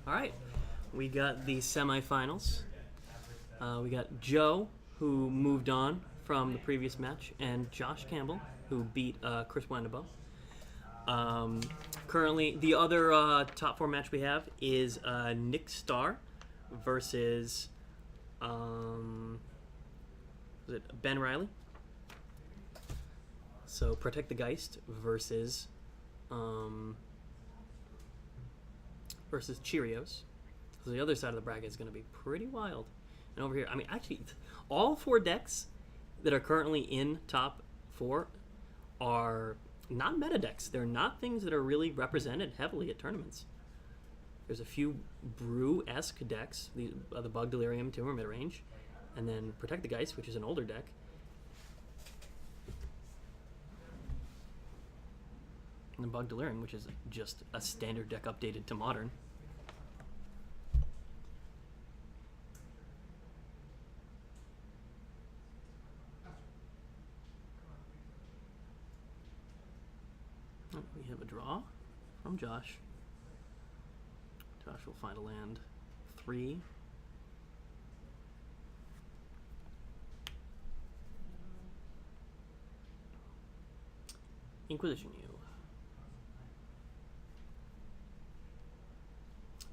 All right, we got the semifinals. We got Joe, who moved on from the previous match, and Josh Campbell, who beat Chris Wendenbo. Currently, the other top four match we have is Nick Starr versus was it Ben Riley? So Protect the Geist versus Cheerios. So the other side of the bracket is going to be pretty wild. And over here, I mean, actually, all four decks that are currently in top four are not meta decks. They're not things that are really represented heavily at tournaments. There's a few brew-esque decks, the BUG Delirium, Timber mid-range, and then Protect the Geist, which is an older deck. And the BUG Delirium, which is just a standard deck updated to modern. We have a draw from Josh. Josh will find a land 3. Inquisition you.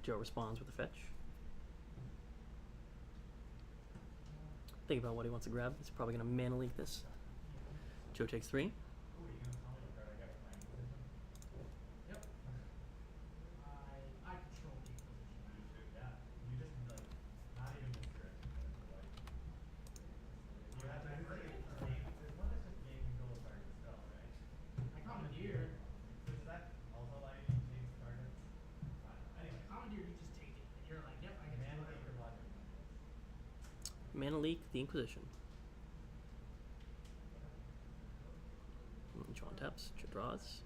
Joe responds with a fetch. Think about what he wants to grab. He's probably going to mana leak this. Joe takes 3. Mana leak the Inquisition. Joe taps, Joe draws.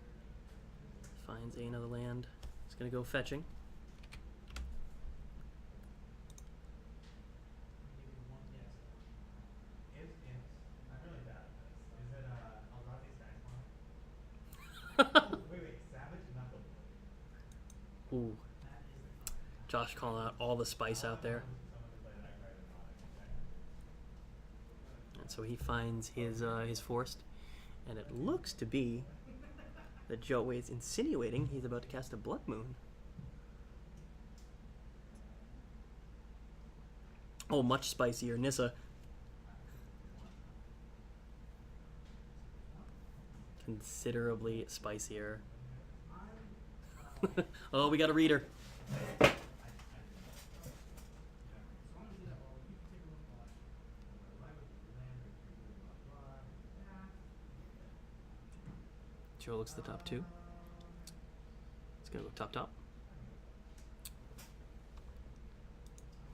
Finds another land. He's going to go fetching. Ooh. Josh calling out all the spice out there. And so he finds his forest, and it looks to be that Joe is insinuating he's about to cast a Blood Moon. Oh, much spicier. Nissa. Considerably spicier. Oh, we got a reader. Joe looks at the top 2. It's going to go top.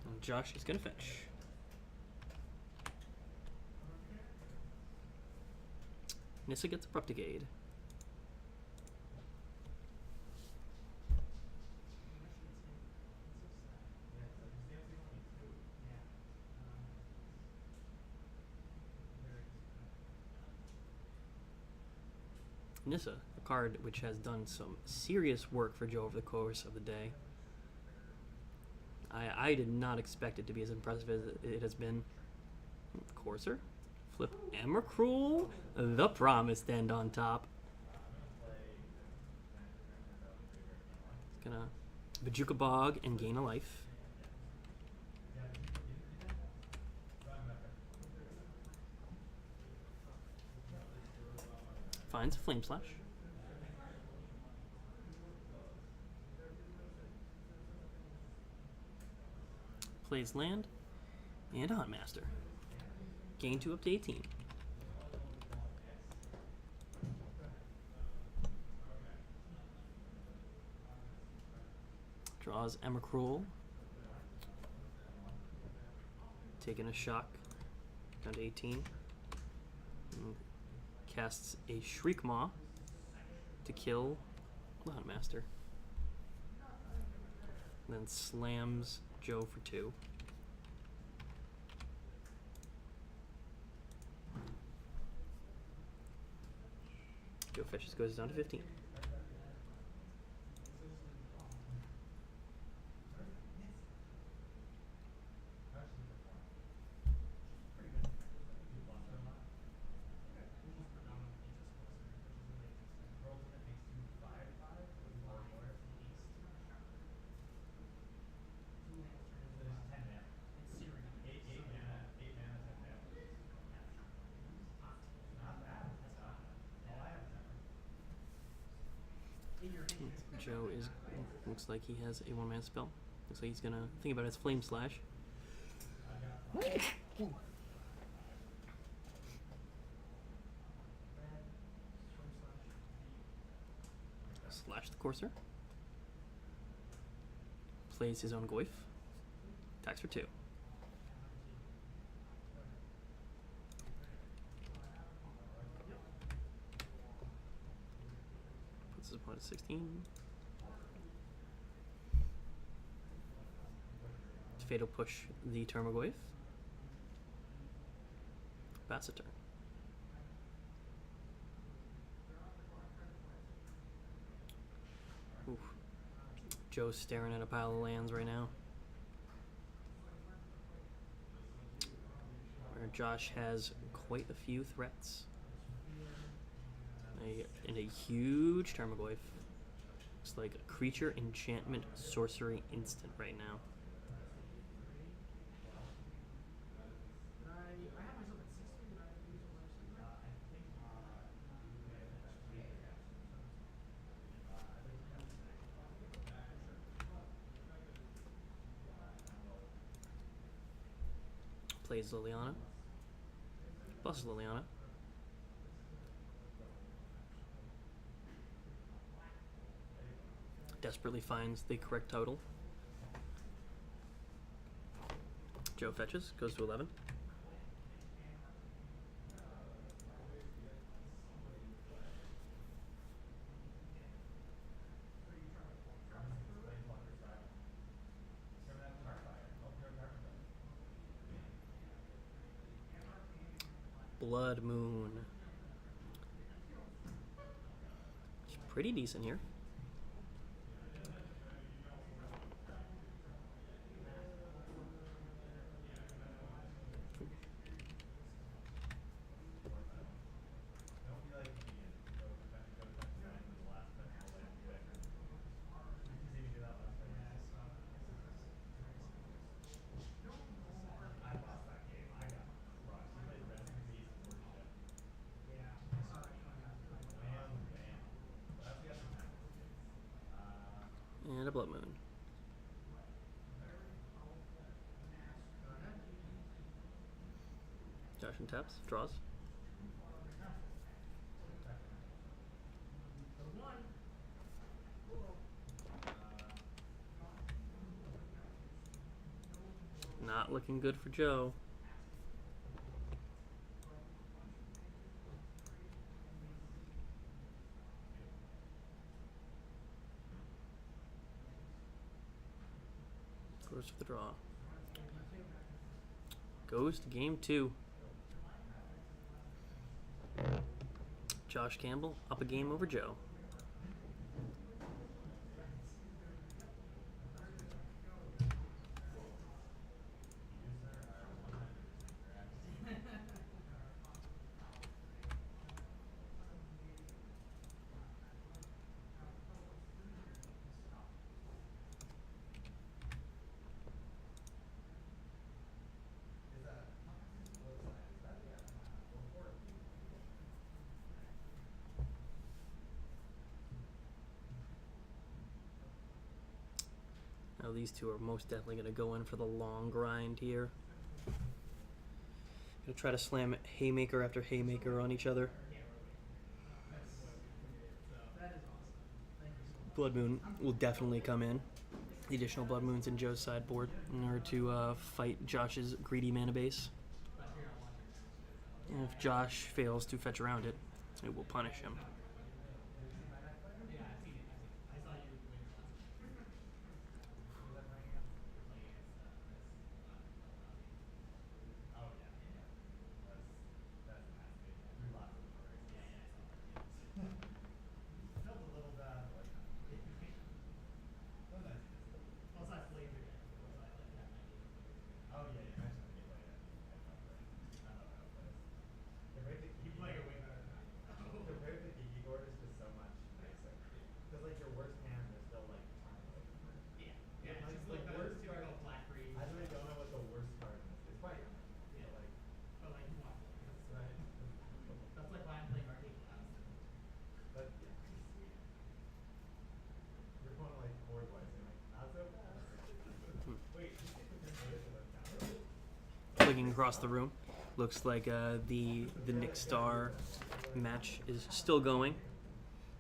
And Josh is going to fetch. Nissa gets Abrupticade. Nissa, a card which has done some serious work for Joe over the course of the day. I did not expect it to be as impressive as it has been. Courser, flip Emrakul, the Promised End on top. It's gonna Bajuka Bog and gain a life. Finds a Flame Slash. Plays land and a Huntmaster. Gain 2 up to 18. Draws Emrakul. Taking a shock. Down to 18. And casts a Shriekmaw to kill the Huntmaster. Then slams Joe for 2. Joe fetches, goes down to 15. Joe is looks like he has a one-man spell. Looks like he's gonna think about his flame slash. Slash the courser. Plays his own Goyf. Attacks for 2. Puts his opponent at 16. Fatal push the Termagoyf. Pass a turn. Oof. Joe's staring at a pile of lands right now. Where Josh has quite a few threats. And a huge Termagoyf. Looks like a creature, enchantment, sorcery, instant right now. Plays Liliana. Plus Liliana. Desperately finds the correct total. Joe fetches, goes to 11. Blood Moon. It's pretty decent here. And a Blood Moon. Josh and taps, draws. Not looking good for Joe. Goes for the draw. Goes to game 2. Josh Campbell up a game over Joe. Now these two are most definitely going to go in for the long grind here. Going to try to slam haymaker after haymaker on each other. Blood Moon will definitely come in. The additional Blood Moons in Joe's sideboard in order to fight Josh's greedy mana base. And if Josh fails to fetch around it, it will punish him. swinging across the room. Looks like the Nick Star match is still going.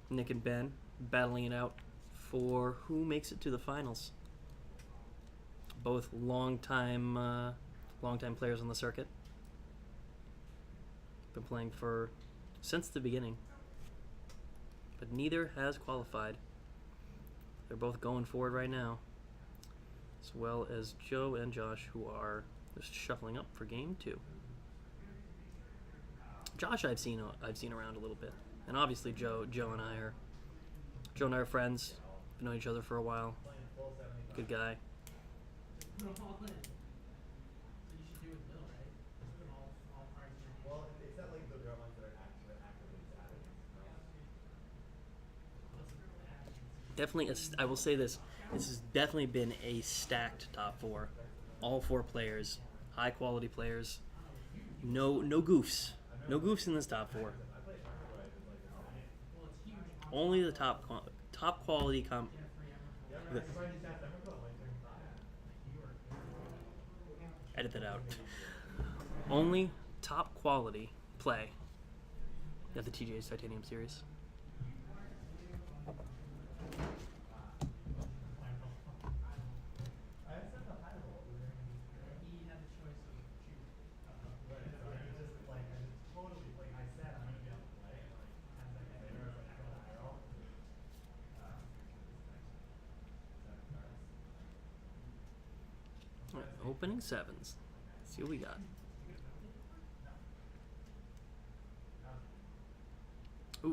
Nick and Ben battling it out for who makes it to the finals. Both longtime players on the circuit. Been playing since the beginning, but neither has qualified. They're both going forward right now, as well as Joe and Josh, who are just shuffling up for game 2. Josh, I've seen around a little bit, and obviously Joe and I are friends. Been knowing each other for a while. Good guy. Definitely, I will say this. This has definitely been a stacked top 4. All 4 players, high quality players. No goofs. No goofs in this top 4. Only the top quality edit that out. Only top quality play at the TJ's Titanium Series. Right, opening 7s. Let's see what we got. Ooh,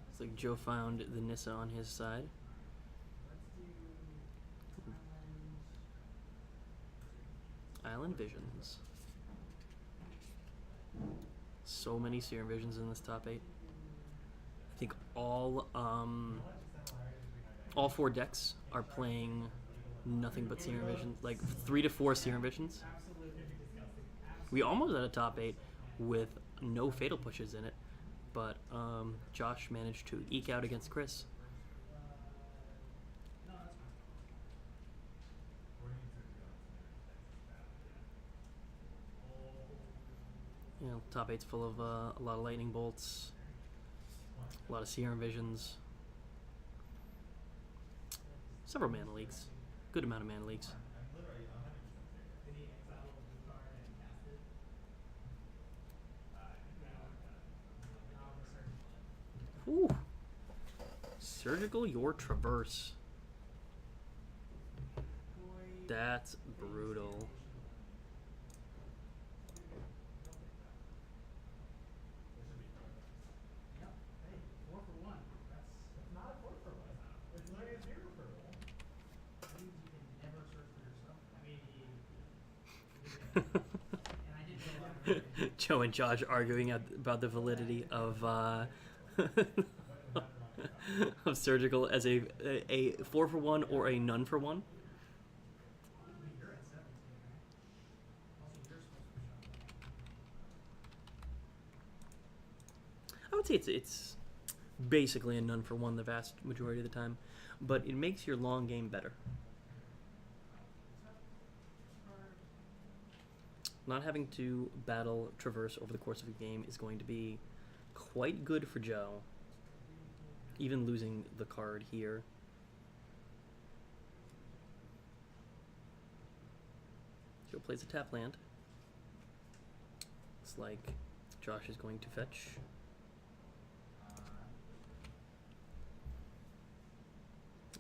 looks like Joe found the Nissa on his side. Island Visions. So many Serum Visions in this top 8. I think all 4 decks are playing nothing but Serum Visions, like 3 to 4 Serum Visions. We almost had a top 8 with no fatal pushes in it, but Josh managed to eke out against Chris. You know, top 8's full of a lot of lightning bolts, a lot of Serum Visions, several mana leaks, good amount of mana leaks. Ooh. Surgical your Traverse. That's brutal. Joe and Josh arguing about the validity of of Surgical as a 4-for-1 or a none for 1. I would say it's basically a none for 1 the vast majority of the time, but it makes your long game better. Not having to battle Traverse over the course of a game is going to be quite good for Joe. Even losing the card here. Joe plays a tap land. Looks like Josh is going to fetch.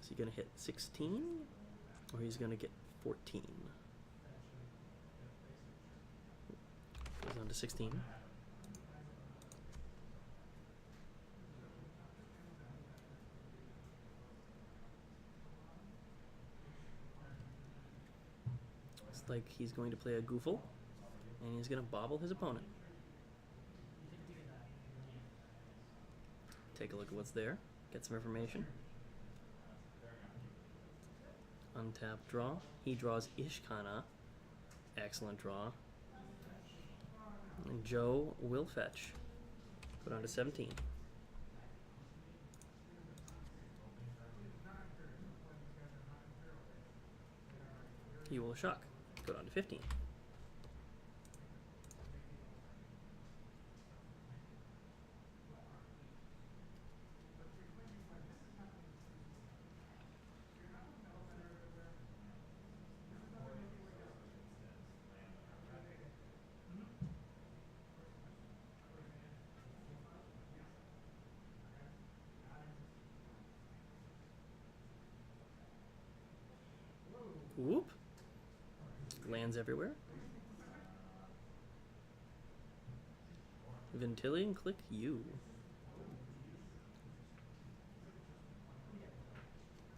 Is he going to hit 16? Or he's going to get 14? Goes on to 16. Looks like he's going to play a Goofle, and he's going to bobble his opponent. Take a look at what's there, get some information. Untap draw. He draws Ishkana. Excellent draw. And Joe will fetch. Go down to 17. He will shock. Go down to 15. Whoop. Lands everywhere. Ventillion, click you.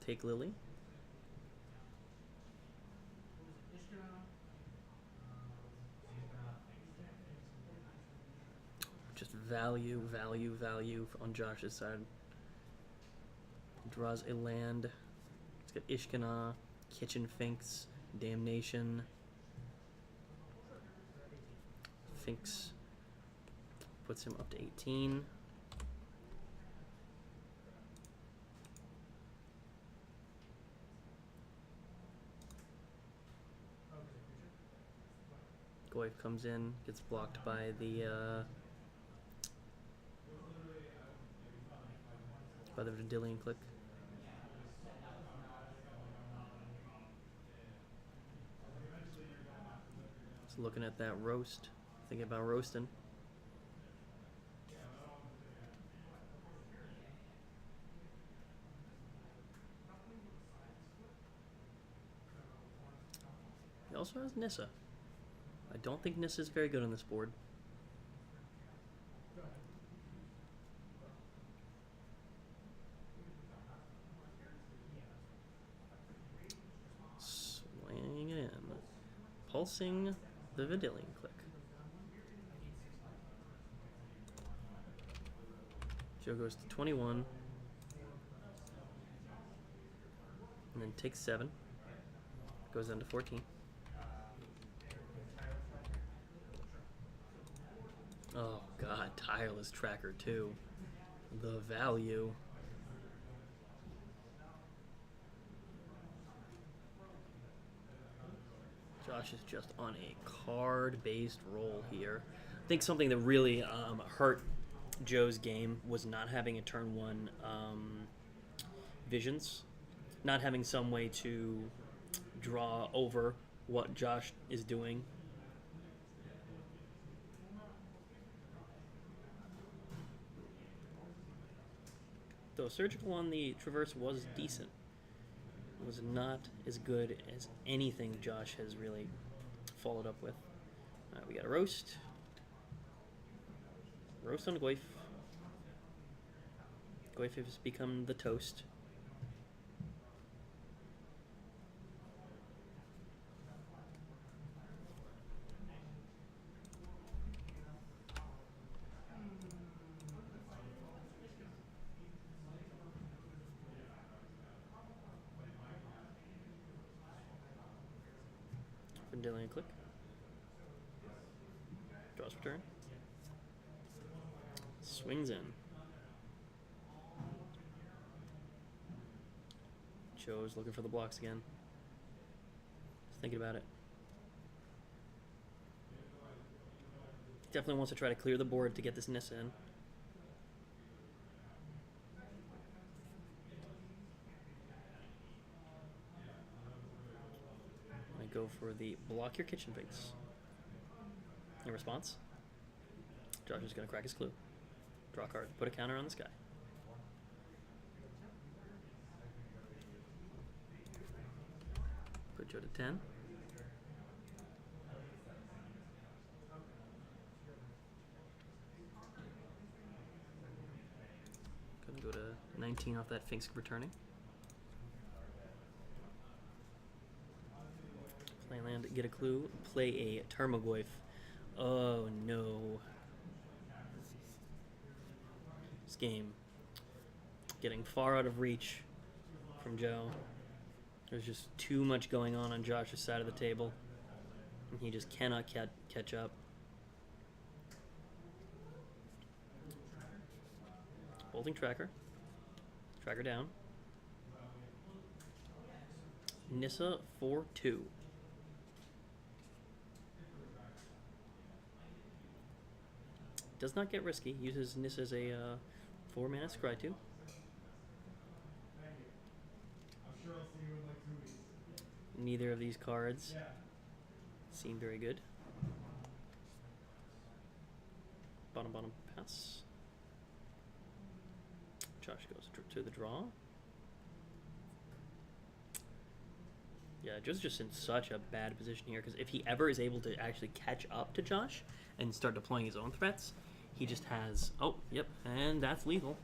Take Lily. Just value on Josh's side. Draws a land. It's got Ishkana, Kitchen Finks, Damnation. Finks puts him up to 18. Goyf comes in, gets blocked by the Vendilion click. Just looking at that roast, thinking about roasting. He also has Nissa. I don't think Nissa is very good on this board. Swinging it in. Pulsing the Vendilion click. Joe goes to 21. And then takes 7. Goes down to 14. Oh god, Tireless Tracker too. The value. Josh is just on a card-based roll here. I think something that really hurt Joe's game was not having a turn 1 visions. Not having some way to draw over what Josh is doing. Though Surgical on the Traverse was decent. It was not as good as anything Josh has really followed up with. Alright, we got a roast. Roast on Goyf. Goyf has become the toast. Vendilion click. Draws for turn. Swings in. Joe's looking for the blocks again. Just thinking about it. Definitely wants to try to clear the board to get this Nissa in. Go for the block your kitchen face. In response, Josh is going to crack his clue. Draw a card. Put a counter on this guy. Put Joe to 10. Going to go to 19 off that Finks returning. Play land, get a clue, play a Tarmogoyf. Oh no. This game getting far out of reach from Joe. There's just too much going on Josh's side of the table. And he just cannot catch up. Bolting Tracker. Tracker down. Nissa 4-2. Does not get risky. Uses Nissa as a 4-mana scry 2. Neither of these cards seem very good. Bottom pass. Josh goes to the draw. Yeah, Joe's just in such a bad position here because if he ever is able to actually catch up to Josh and start deploying his own threats, he just has. Oh, yep, and that's lethal.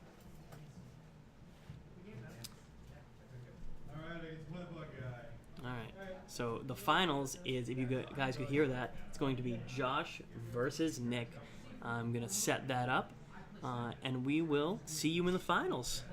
Alright, so the finals is, if you guys could hear that, it's going to be Josh versus Nick. I'm going to set that up, and we will see you in the finals.